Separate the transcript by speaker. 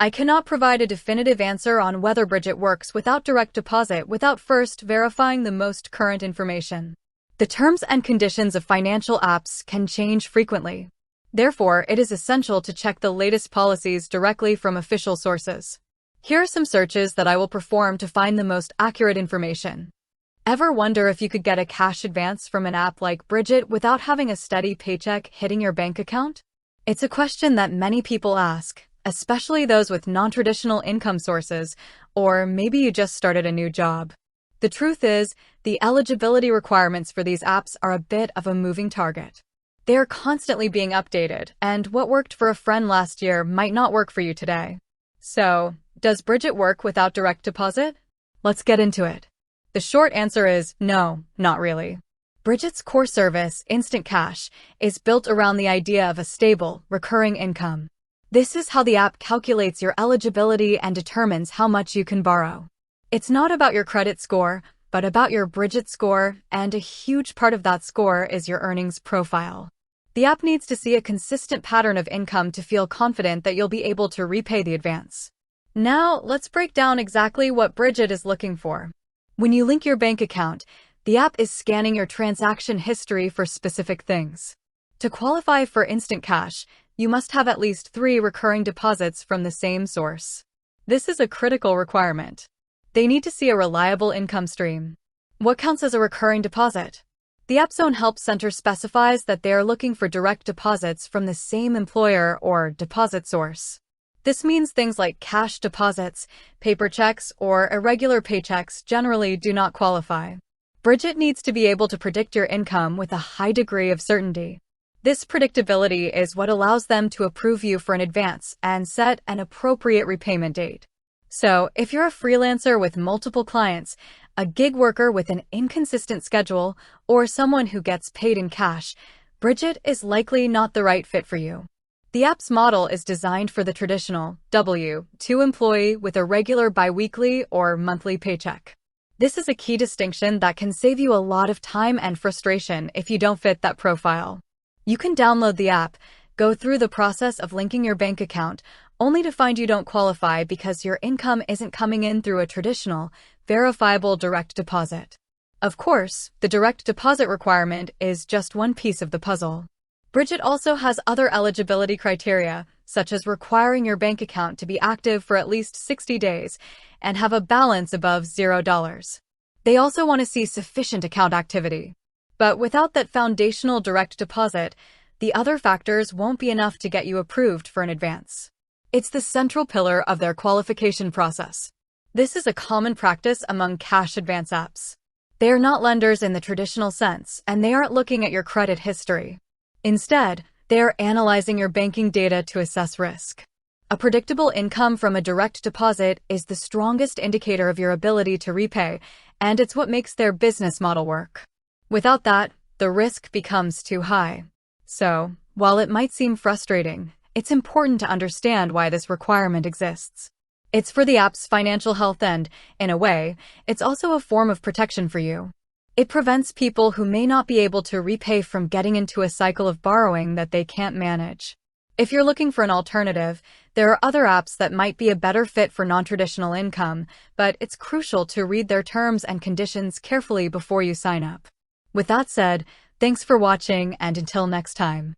Speaker 1: I cannot provide a definitive answer on whether Brigit works without direct deposit without first verifying the most current information. The terms and conditions of financial apps can change frequently. Therefore, it is essential to check the latest policies directly from official sources. Here are some searches that I will perform to find the most accurate information. Ever wonder if you could get a cash advance from an app like Brigit without having a steady paycheck hitting your bank account? It's a question that many people ask, especially those with non-traditional income sources, or maybe you just started a new job. The truth is, the eligibility requirements for these apps are a bit of a moving target. They are constantly being updated, and what worked for a friend last year might not work for you today. So, does Brigit work without direct deposit? Let's get into it. The short answer is no, not really. Brigit's core service, Instant Cash, is built around the idea of a stable, recurring income. This is how the app calculates your eligibility and determines how much you can borrow. It's not about your credit score, but about your Brigit score, and a huge part of that score is your earnings profile. The app needs to see a consistent pattern of income to feel confident that you'll be able to repay the advance. Now, let's break down exactly what Brigit is looking for. When you link your bank account, the app is scanning your transaction history for specific things. To qualify for Instant Cash, you must have at least 3 recurring deposits from the same source. This is a critical requirement. They need to see a reliable income stream. What counts as a recurring deposit? The App Zone Help Center specifies that they are looking for direct deposits from the same employer or deposit source. This means things like cash deposits, paper checks, or irregular paychecks generally do not qualify. Brigit needs to be able to predict your income with a high degree of certainty. This predictability is what allows them to approve you for an advance and set an appropriate repayment date. So, if you're a freelancer with multiple clients, a gig worker with an inconsistent schedule, or someone who gets paid in cash, Brigit is likely not the right fit for you. The app's model is designed for the traditional W-2 employee with a regular biweekly or monthly paycheck. This is a key distinction that can save you a lot of time and frustration if you don't fit that profile. You can download the app, go through the process of linking your bank account, only to find you don't qualify because your income isn't coming in through a traditional, verifiable direct deposit. Of course, the direct deposit requirement is just one piece of the puzzle. Brigit also has other eligibility criteria, such as requiring your bank account to be active for at least 60 days and have a balance above $0. They also want to see sufficient account activity. But without that foundational direct deposit, the other factors won't be enough to get you approved for an advance. It's the central pillar of their qualification process. This is a common practice among cash advance apps. They are not lenders in the traditional sense, and they aren't looking at your credit history. Instead, they are analyzing your banking data to assess risk. A predictable income from a direct deposit is the strongest indicator of your ability to repay, and it's what makes their business model work. Without that, the risk becomes too high. So, while it might seem frustrating, it's important to understand why this requirement exists. It's for the app's financial health and, in a way, it's also a form of protection for you. It prevents people who may not be able to repay from getting into a cycle of borrowing that they can't manage. If you're looking for an alternative, there are other apps that might be a better fit for non-traditional income, but it's crucial to read their terms and conditions carefully before you sign up. With that said, thanks for watching, and until next time.